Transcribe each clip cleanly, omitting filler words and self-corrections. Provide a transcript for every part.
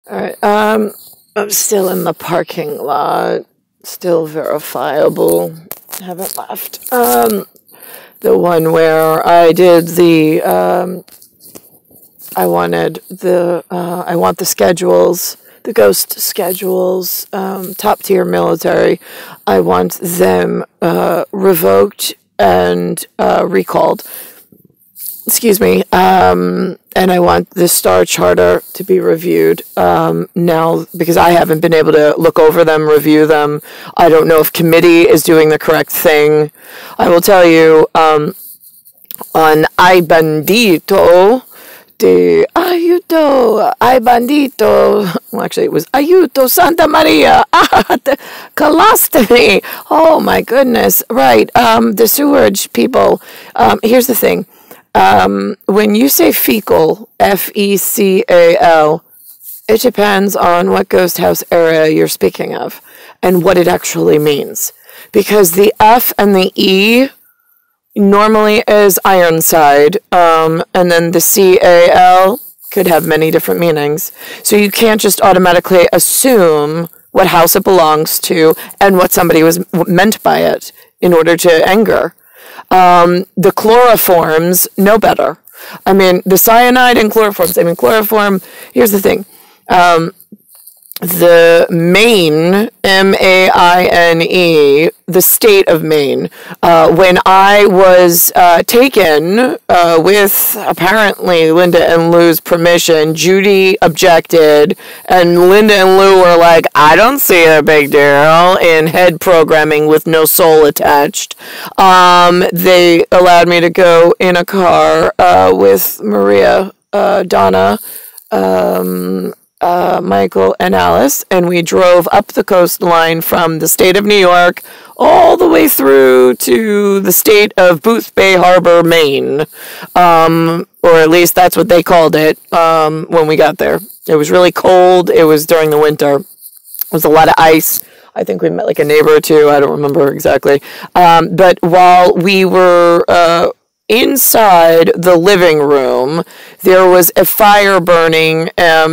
All right. I'm still in the parking lot. Still verifiable. Haven't left. The one where I did the, I want the schedules, the ghost schedules, top tier military. I want them, revoked and, recalled. Excuse me. And I want the Star Charter to be reviewed now because I haven't been able to look over them, review them. I don't know if committee is doing the correct thing. I will tell you on Ay Bandito, de Ayuto, Ay Bandito. Well, actually, it was Ayuto Santa Maria, Colostomy. Oh my goodness! Right, the sewerage people. Here's the thing. When you say fecal, Fecal, it depends on what ghost house area you're speaking of and what it actually means. Because the F and the E normally is Ironside, and then the Cal could have many different meanings. So you can't just automatically assume what house it belongs to and what somebody was meant by it in order to anger. The chloroforms know better. I mean, the cyanide and chloroforms. I mean, chloroform, here's the thing. The Maine, Maine, the state of Maine, when I was taken with apparently Linda and Lou's permission, Judy objected, and Linda and Lou were like, I don't see a big deal in head programming with no soul attached. They allowed me to go in a car with Maria, Donna, Michael and Alice, and we drove up the coastline from the state of New York all the way through to the state of Boothbay Harbor, Maine. Or at least that's what they called it when we got there. It was really cold. It was during the winter. There was a lot of ice. I think we met like a neighbor or two. I don't remember exactly. But while we were inside the living room, there was a fire burning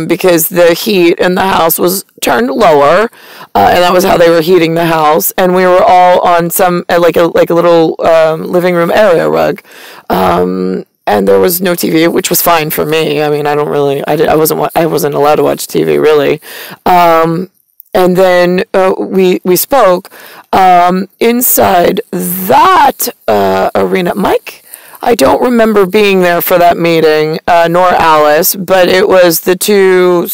because the heat in the house was turned lower, and that was how they were heating the house. And we were all on some like a little living room area rug, and there was no TV, which was fine for me. I mean, I wasn't allowed to watch TV really. And then we spoke inside that arena. Mike, I don't remember being there for that meeting, nor Alice, but it was the two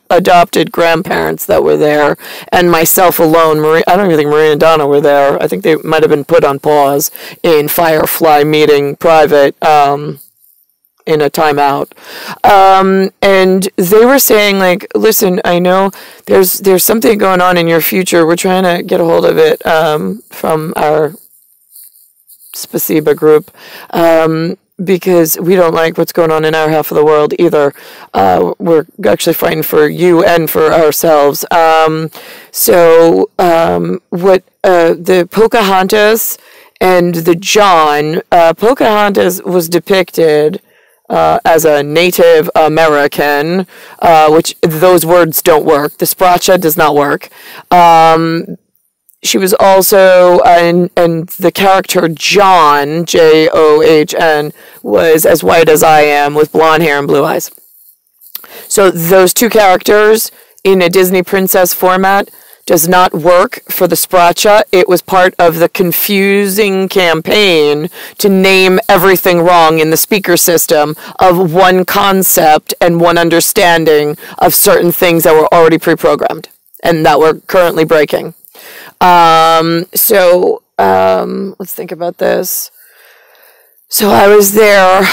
adopted grandparents that were there, and myself alone. I don't even think Maria and Donna were there. I think they might have been put on pause in Firefly meeting private, in a timeout. And they were saying, like, listen, I know there's something going on in your future. We're trying to get a hold of it from our Spasiba group, because we don't like what's going on in our half of the world either. We're actually frightened for you and for ourselves. So what the Pocahontas and the John, Pocahontas was depicted as a Native American, which those words don't work. The Spracha does not work. She was also, and the character John, John, was as white as I am with blonde hair and blue eyes. So those two characters in a Disney princess format does not work for the Spracha. It was part of the confusing campaign to name everything wrong in the speaker system of one concept and one understanding of certain things that were already pre-programmed and that we're currently breaking. Let's think about this. So I was there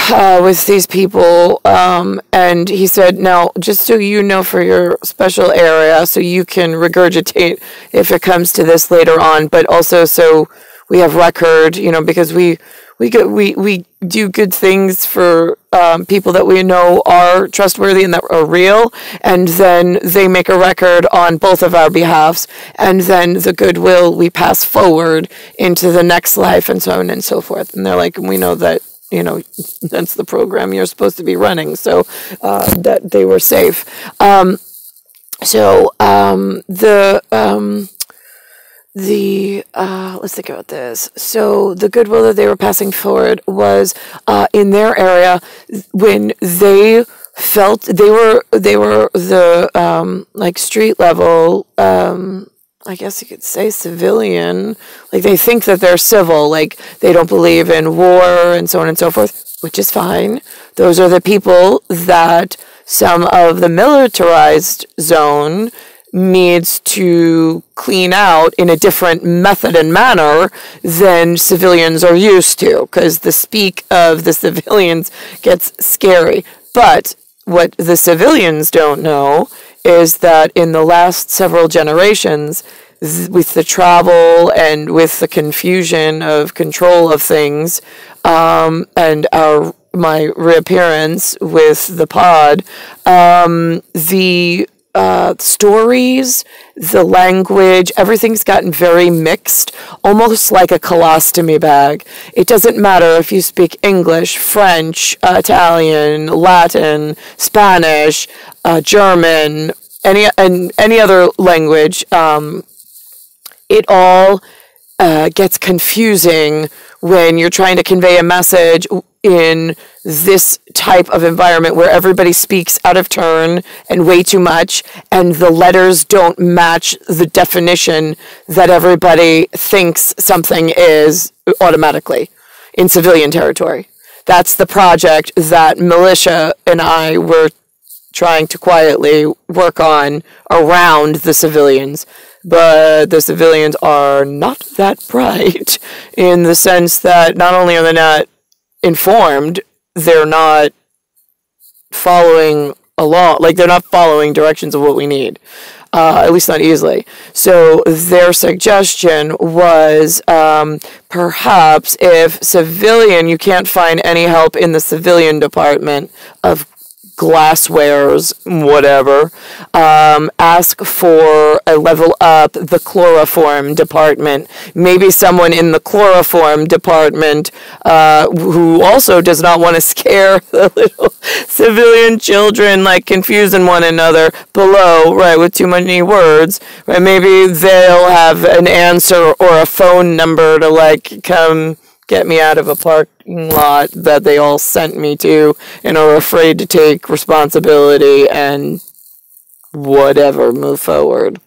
with these people, and he said, now, just so you know for your special area, so you can regurgitate if it comes to this later on, but also so we have record, because we do good things for people that we know are trustworthy and that are real, and then they make a record on both of our behalfs, and then the goodwill we pass forward into the next life, and so on and so forth. And they're like, we know that, that's the program you're supposed to be running, so that they were safe. So let's think about this. So the goodwill that they were passing forward was in their area when they felt they were the like street level. I guess you could say civilian. Like they think that they're civil. Like they don't believe in war and so on and so forth, which is fine. Those are the people that some of the militarized zone needs to clean out in a different method and manner than civilians are used to, because the speak of the civilians gets scary. But what the civilians don't know is that in the last several generations, with the travel and with the confusion of control of things, and my reappearance with the pod, the stories, the language, everything's gotten very mixed, almost like a colostomy bag. It doesn't matter if you speak English, French, Italian, Latin, Spanish, German, any other language. It all gets confusing when you're trying to convey a message in this type of environment where everybody speaks out of turn and way too much, and the letters don't match the definition that everybody thinks something is automatically in civilian territory. That's the project that Militia and I were trying to quietly work on around the civilians. But the civilians are not that bright, in the sense that not only are they not informed, they're not following along, like they're not following directions of what we need, at least not easily. So their suggestion was perhaps if civilian, you can't find any help in the civilian department of glasswares, whatever, ask for a level up the chloroform department. Maybe someone in the chloroform department who also does not want to scare the little civilian children, like confusing one another below, right, with too many words, right? Maybe they'll have an answer or a phone number to like come get me out of a parking lot that they all sent me to and are afraid to take responsibility and whatever, move forward.